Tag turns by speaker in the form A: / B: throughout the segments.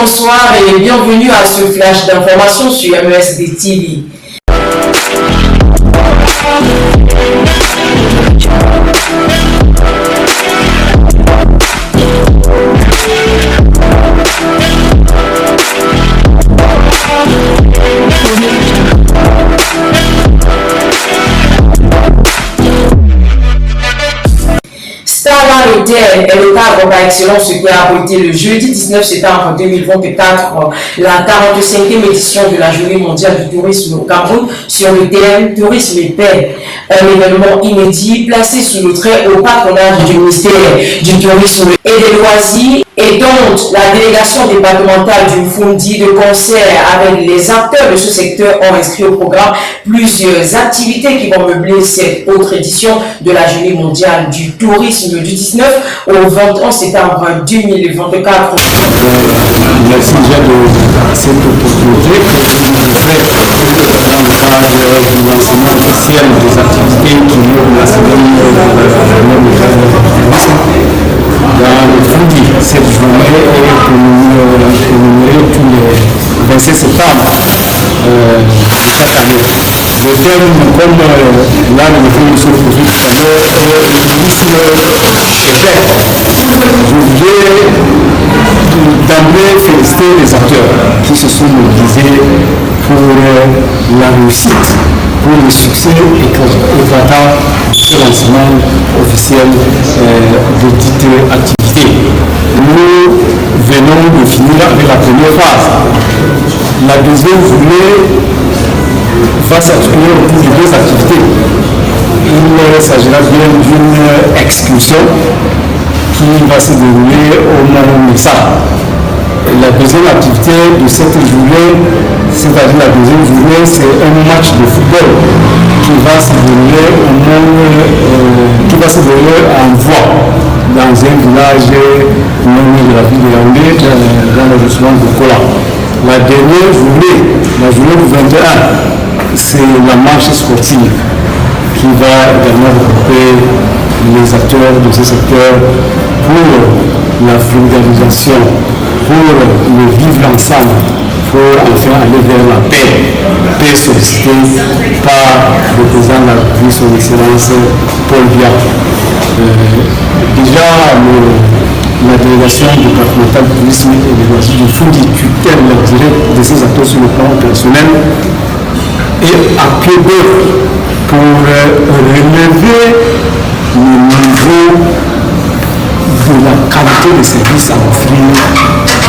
A: bonsoir et bienvenue à ce flash d'information sur MESD TV. Starland Hotel est le cadre par excellence qui a abrité le jeudi 19 septembre 2024 la 45e édition de la Journée mondiale du tourisme au Cameroun sur le thème Tourisme et paix. Un événement inédit placé sous le très haut patronage du ministère du Tourisme et des Loisirs et dont la délégation départementale du Fundi de concert avec les acteurs de ce secteur ont inscrit au programme plusieurs activités qui vont meubler cette autre édition de la Journée mondiale du tourisme du 19 au 21 septembre 2024.
B: Merci déjà de cette opportunité que vous nous offrez dans le cadre du lancement officiel des activités qui meublent la semaine de la Journée mondiale du tourisme. Dans le Fundi, cette journée est commémorée tous les 27 septembre chaque année. Le thème, comme là le film se produit tout à l'heure, est le tourisme et paix. Je voulais d'emblée féliciter les acteurs qui se sont mobilisés pour la réussite, pour le succès éclatant de ce lancement officiel de dite activité. Nous venons de finir avec la première phase. La deuxième journée va s'articuler autour de deux activités. Il s'agira bien d'une excursion qui va se dérouler au Mont Messa. La deuxième activité de cette journée, c'est-à-dire la deuxième journée, c'est un match de football qui va se dérouler en voie dans un village nommé de la ville de Yaoundé, dans le restaurant de Kola. La dernière journée, la journée du 21, c'est la marche sportive qui va également regrouper les acteurs de ce secteur pour la vulgarisation, pour le vivre ensemble, pour enfin aller vers la paix sollicitée par le président de la République, son Excellence Paul Biya. Déjà, la délégation départementale du tourisme et des loisirs du Fundi tutelle la directe de ces acteurs sur le plan opérationnel et à pied d'œuvre pour relever le niveau de la qualité de service à offrir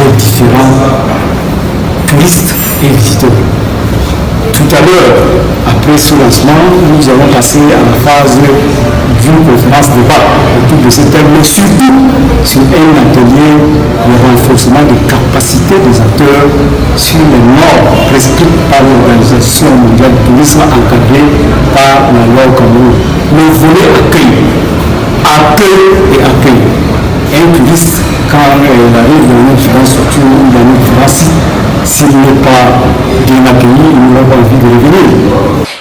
B: aux différents touristes et visiteurs. Tout à l'heure, après ce lancement, nous allons passer à la phase d'une conférence débat autour de ce thème, mais surtout sur un atelier de renforcement des capacités des acteurs sur les normes prescrites par l'Organisation mondiale du tourisme encadrée par la loi au Cameroun. Le volet accueil et accueil. Un touriste, quand il arrive dans une différente structure ou dans une différente site, s'il n'est pas bien accueilli, il n'aura pas envie de revenir.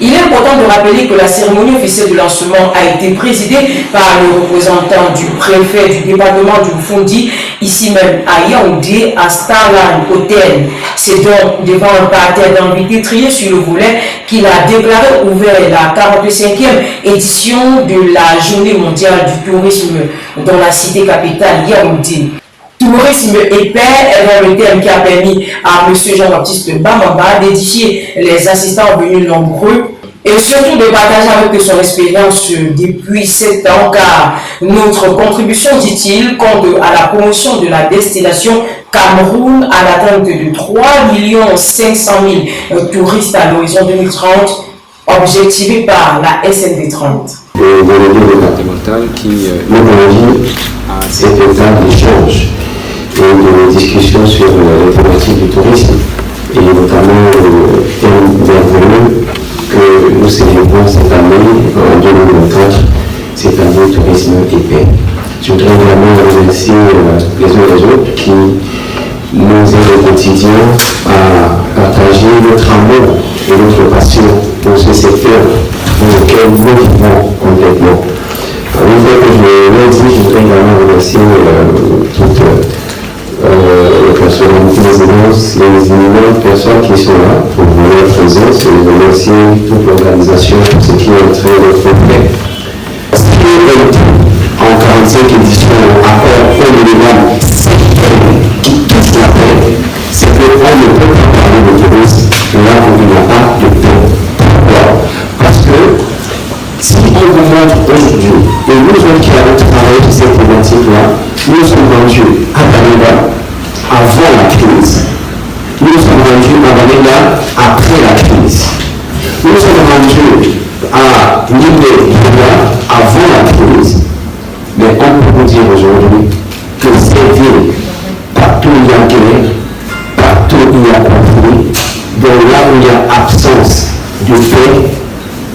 A: Il est important de rappeler que la cérémonie officielle de lancement a été présidée par le représentant du préfet du département du Fundi, ici même à Yaoundé, à Starland Hotel. C'est donc devant un parterre d'invités triés sur le volet qu'il a déclaré ouvert la 45e édition de la Journée mondiale du tourisme dans la cité capitale Yaoundé. Tourisme et paix est le thème qui a permis à M. Jean-Baptiste Bamaba d'édifier les assistants venus nombreux et surtout de partager avec son expérience depuis 7 ans, car notre contribution, dit-il, compte à la promotion de la destination Cameroun à l'atteinte de 3 500 000 touristes à l'horizon 2030, objectivé par la SND 30.
C: Le délégué départemental qui nous convie à cette étape d'échange et de discussion sur les thématiques du tourisme et notamment le thème bienvenu que nous célébrons cette année en 2024, cette année tourisme et paix. Je voudrais vraiment remercier les uns et les autres qui nous aident au quotidien à partager notre amour et notre passion pour ce secteur dans lequel nous vivons complètement. Une fois que je l'ai dit, je voudrais également remercier toute les personnes en présidence, les éminentes personnes qui sont là pour leur présence et remercier toute l'organisation pour ce qui est en train de faire. Ce qui est en 45 éditions accord au minimum qui touche la paix, c'est qu'on ne peut pas parler de tourisme là où il n'y a pas de paix. Pourquoi? Parce que si on vous montre aujourd'hui, et nous autres qui avons travaillé sur cette thématique-là, nous sommes rendus à Banega avant la crise. Nous sommes rendus à Banega après la crise. Nous sommes rendus à Nibé avant la crise. Mais on peut vous dire aujourd'hui que ces villes, partout où il y a guerre, partout où il y a conflit, donc là où il y a absence de paix,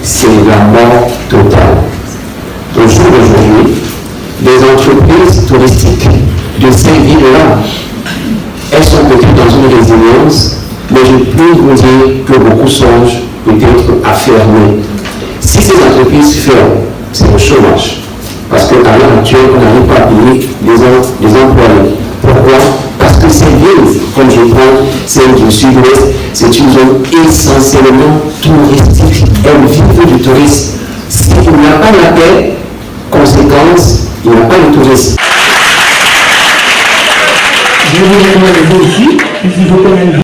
C: c'est la mort totale. Au jour d'aujourd'hui, les entreprises touristiques de ces villes-là, elles sont peut-être dans une résilience, mais je peux vous dire que beaucoup songent peut-être à fermer. Si ces entreprises ferment, c'est le chômage. Parce qu'à l'heure actuelle, on n'arrive pas à payer les employés. Pourquoi? Parce que ces villes, comme je prends celle du sud-ouest, c'est une zone essentiellement touristique. Elles vivent du tourisme. S'il n'y a pas la paix, conséquence, il n'y a pas de tourisme.
D: Je vous remercie aussi, ici je connais.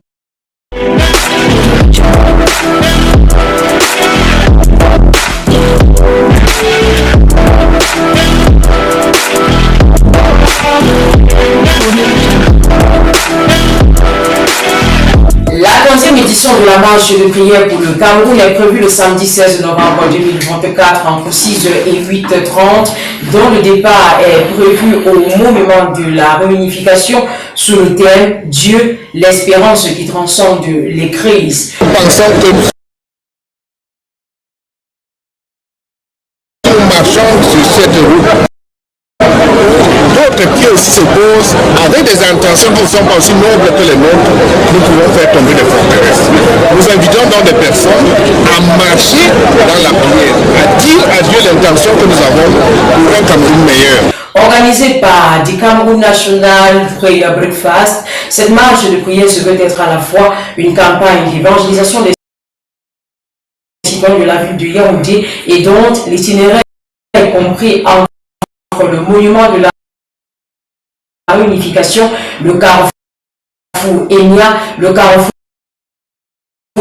A: La 15e édition de la marche de prière pour le Cameroun est prévue le samedi 16 novembre 2024 entre 6h et 8h30, dont le départ est prévu au moment de la réunification sous le thème Dieu, l'espérance qui transcende les crises.
E: Pensons que nous marchons sur cette route. D'autres qui aussi se posent avec des intentions qui ne sont pas aussi nobles que les nôtres, nous pouvons faire tomber des forteresses. Nous invitons donc des personnes à marcher dans la prière, à dire à Dieu l'intention que nous avons pour un Cameroun meilleur.
A: Organisée par the Cameroun National Prayer Breakfast, cette marche de prière se veut être à la fois une campagne d'évangélisation des citoyens de la ville de Yaoundé et dont l'itinéraire est compris entre le monument de la réunification, le carrefour Enya, le carrefour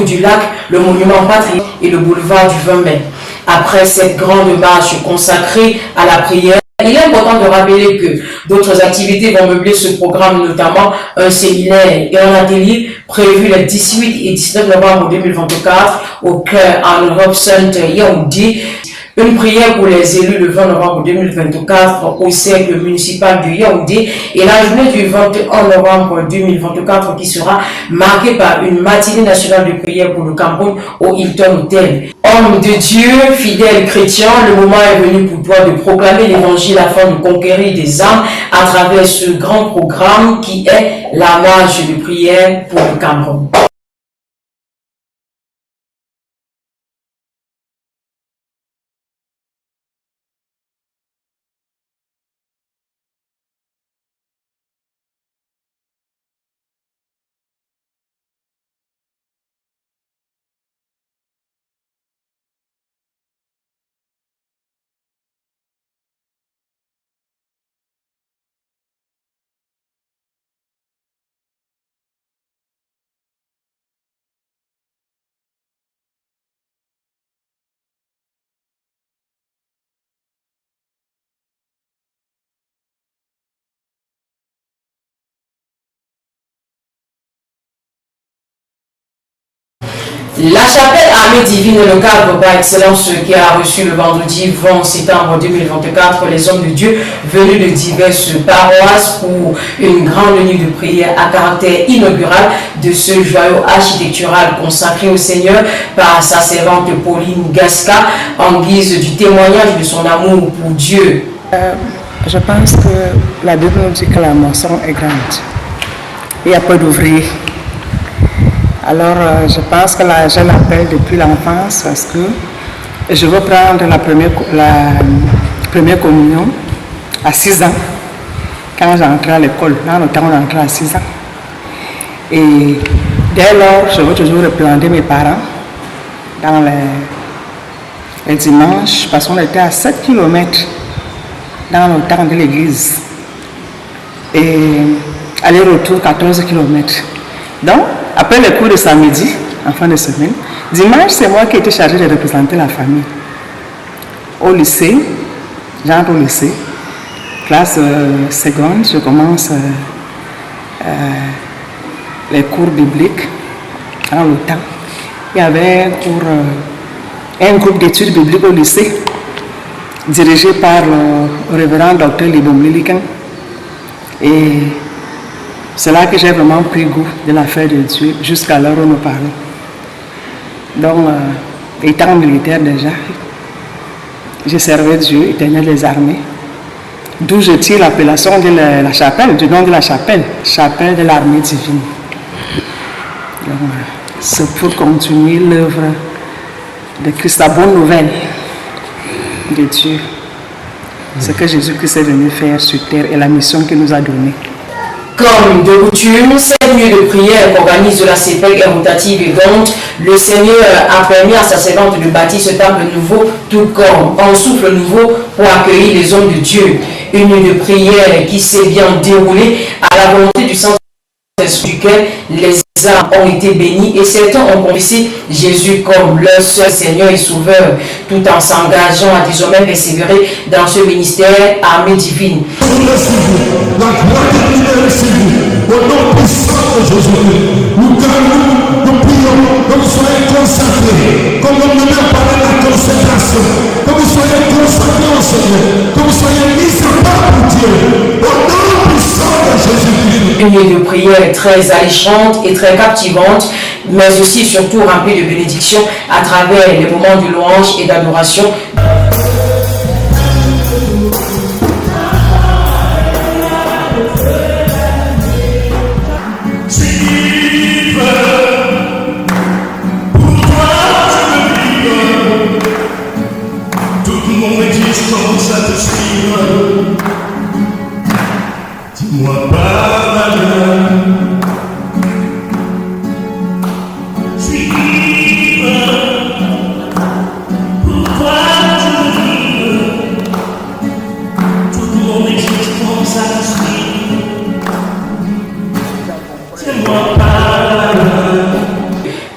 A: du lac, le monument Patrie et le boulevard du 20 mai. Après cette grande marche consacrée à la prière, il est important de rappeler que d'autres activités vont meubler ce programme, notamment un séminaire et un atelier prévus les 18 et 19 novembre 2024 au Cœur en Europe Center Yaoundé. Une prière pour les élus le 20 novembre 2024 au cercle municipal de Yaoundé et la journée du 21 novembre 2024 qui sera marquée par une matinée nationale de prière pour le Cameroun au Hilton Hotel. Homme de Dieu, fidèle chrétien, le moment est venu pour toi de proclamer l'évangile afin de conquérir des âmes à travers ce grand programme qui est la marche de prière pour le Cameroun. La chapelle Armée Divine est le cadre par excellence qui a reçu le vendredi 20 septembre 2024 les hommes de Dieu venus de diverses paroisses pour une grande nuit de prière à caractère inaugural de ce joyau architectural consacré au Seigneur par sa servante Pauline Gasca en guise du témoignage de son amour pour Dieu.
F: Je pense que la Bible nous dit que la moisson est grande. Il y a peu d'ouvriers. Alors, je pense que je l'appelle depuis l'enfance parce que je veux prendre la première communion à 6 ans. quand j'entrais à l'école. Dans le temps, on entrait à 6 ans. Et dès lors, je veux toujours représenter mes parents dans les dimanches, parce qu'on était à 7 km dans le temps de l'église. Et aller-retour 14 km. Donc, après le cours de samedi, en fin de semaine, dimanche, c'est moi qui étais chargée de représenter la famille. Au lycée, j'entre au lycée, classe seconde, je commence les cours bibliques. Dans le temps, il y avait un groupe d'études bibliques au lycée, dirigé par le révérend Dr Libomli Liken. Et c'est là que j'ai vraiment pris goût de l'affaire de Dieu, jusqu'à l'heure où nous parlons. Donc, étant militaire déjà, je servais Dieu, éternel des armées, d'où je tire l'appellation de la chapelle, du nom de la chapelle, chapelle de l'armée divine. Donc, c'est pour continuer l'œuvre de Christ, la bonne nouvelle de Dieu. Ce que Jésus-Christ est venu faire sur terre et la mission qu'il nous a donnée.
A: Comme de coutume, cette nuit de prière qu'organise la CEPEC est rotative et donc le Seigneur a permis à sa servante de bâtir ce temple nouveau, tout comme un souffle nouveau pour accueillir les hommes de Dieu. Une nuit de prière qui s'est bien déroulée à la volonté du Saint-Esprit, duquel les âmes ont été bénies et certains ont confessé Jésus comme leur seul Seigneur et Sauveur, tout en s'engageant à désormais persévérer dans ce ministère armée divine.
G: La gloire de Dieu est sur vous. Au nom puissant de Jésus-Christ, nous gagnons, nous prions, que vous soyez consacrés, comme on nous a parlé de la consécration, que vous soyez consacrés au Seigneur, que vous soyez mis à part pour Dieu. Au nom puissant de Jésus-Christ.
A: Une nuit de prière très alléchante et très captivante, mais aussi surtout remplie de bénédictions à travers les moments de louange et d'adoration.
G: Dis-moi pardonne, suive, pourquoi tu vives, toute mon existence à te suivre, dis-moi pardonne.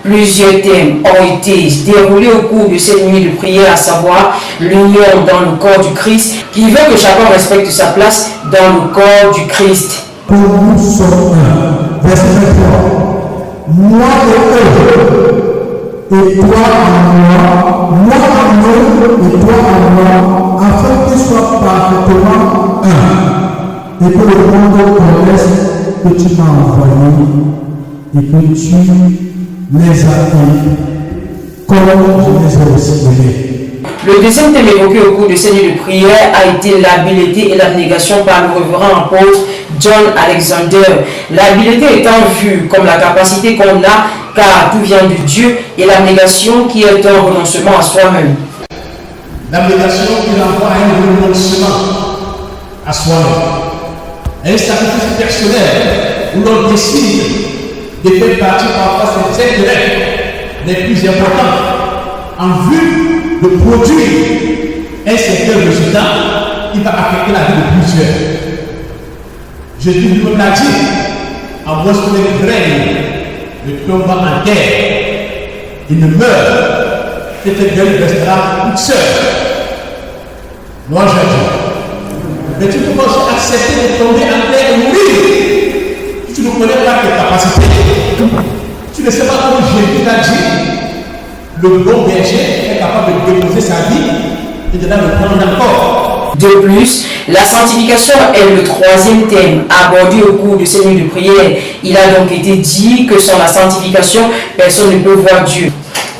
A: Plusieurs thèmes ont été déroulés au cours de cette nuit de prière, à savoir l'union dans le corps du Christ, qui veut que chacun respecte sa place dans le corps du Christ.
G: Pour nous sommes un. Verset 3. Moi et eux, et toi en moi en eux, et toi en moi, afin qu'ils soient parfaitement un, et que le monde connaisse que tu m'as envoyé, et que tu les as aimés, comme je les ai aussi aimés.
A: Le deuxième thème évoqué au cours de cette nuit de prière a été l'habileté et l'abnégation par le révérend apôtre John Alexander. L'habileté étant vue comme la capacité qu'on a, car tout vient de Dieu, et l'abnégation qui est un renoncement à soi-même.
G: L'abnégation qui renvoie à un renoncement à soi-même, à un sacrifice personnel où l'on décide de faire partie parfois de ses intérêts les plus importants en vue de produire un certain résultat qui va affecter la vie de plusieurs. Jésus lui l'a dit, à moins que les graines ne tombent en terre, il ne meurt, cette graine restera toute seule. Moi j'ai dit, mais tu peux aussi accepter de tomber en terre et mourir si tu ne connais pas tes capacités. Tu ne sais pas comment Jésus l'a dit. Le bon berger est capable de déposer sa vie et de la reprendre encore.
A: De plus, la sanctification est le troisième thème abordé au cours de cette nuit de prière. Il a donc été dit que sans la sanctification, personne ne peut voir Dieu.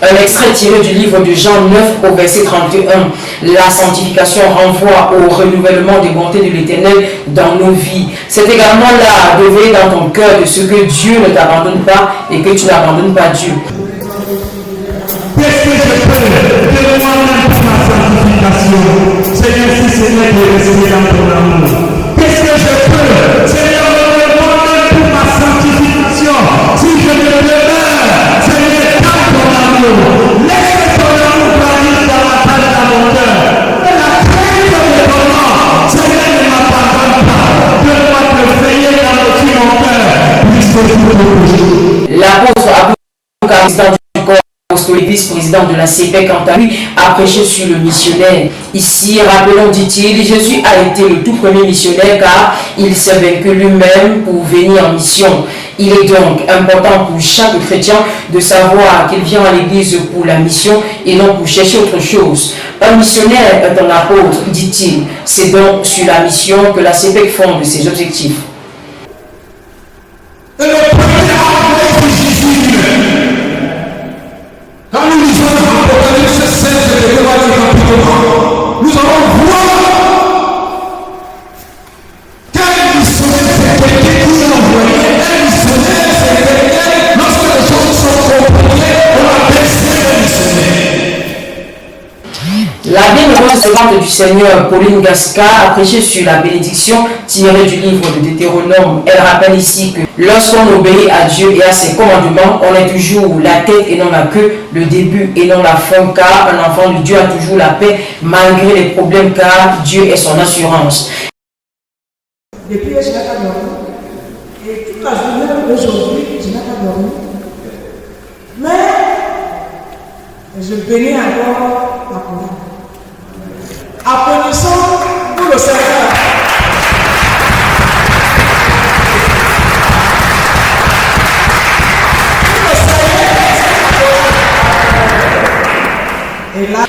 A: Un extrait tiré du livre de Jean 9 au verset 31. La sanctification renvoie au renouvellement des bontés de l'Éternel dans nos vies. C'est également là de veiller dans ton cœur de ce que Dieu ne t'abandonne pas et que tu n'abandonnes pas Dieu.
G: Qu'est-ce que je peux de moi-même pour ma sanctification? Seigneur, si c'est vrai de rester dans ton amour. Qu'est-ce que que je peux, Seigneur, donne-moi pour ma sanctification. Si je ne le demeure, Seigneur, garde ton amour. Laisse ton amour grandir davantage dans mon cœur. Et la crainte de ton nom, Seigneur, ne m'abandonne pas. Donne-moi de veiller dans mon cœur, puisque je veux.
A: L'apôtre Abou, président du corps apostolique, vice-président de la CPEC, quant à lui, a prêché sur le missionnaire. Ici, rappelons, dit-il, Jésus a été le tout premier missionnaire car il s'est vaincu lui-même pour venir en mission. Il est donc important pour chaque chrétien de savoir qu'il vient à l'église pour la mission et non pour chercher autre chose. Un missionnaire est un apôtre, dit-il. C'est donc sur la mission que la CPEC fonde ses objectifs.
G: Et le premier arbre de Jésus lui-même. Quand nous lisons l'Apocalypse 16 et le rapidement, nous allons voir quel missionnaire c'est quelqu'un qui a envoyé. Un missionnaire c'est quelqu'un, lorsque les choses sont compliquées, on appelle ça un missionnaire.
A: La bienheureuse servante du Seigneur, Pauline Gasca, a prêché sur la bénédiction tirée du livre de Deutéronome. Elle rappelle ici que lorsqu'on obéit à Dieu et à ses commandements, on est toujours la tête et non la queue, le début et non la fin, car un enfant de Dieu a toujours la paix malgré les problèmes, car Dieu est son assurance.
H: Depuis je n'ai pas dormi. Et toute la journée d'aujourd'hui, je n'ai pas dormi. Mais je bénis encore la parole. Applaudissons pour le Seigneur.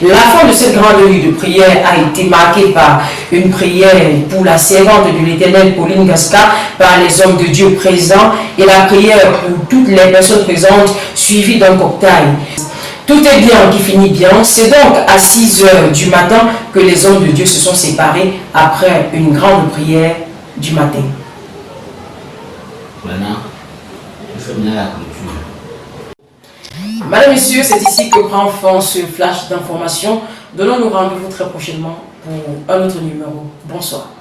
A: La fin de cette grande nuit de prière a été marquée par une prière pour la servante de l'Éternel, Pauline Gasca, par les hommes de Dieu présents et la prière pour toutes les personnes présentes suivies d'un cocktail. Tout est bien qui finit bien. C'est donc à 6 h du matin que les hommes de Dieu se sont séparés après une grande prière du matin.
I: Maintenant, il faut mener la clôture.
A: Madame, Messieurs, c'est ici que prend fin ce flash d'information. Donnons-nous rendez-vous très prochainement pour un autre numéro. Bonsoir.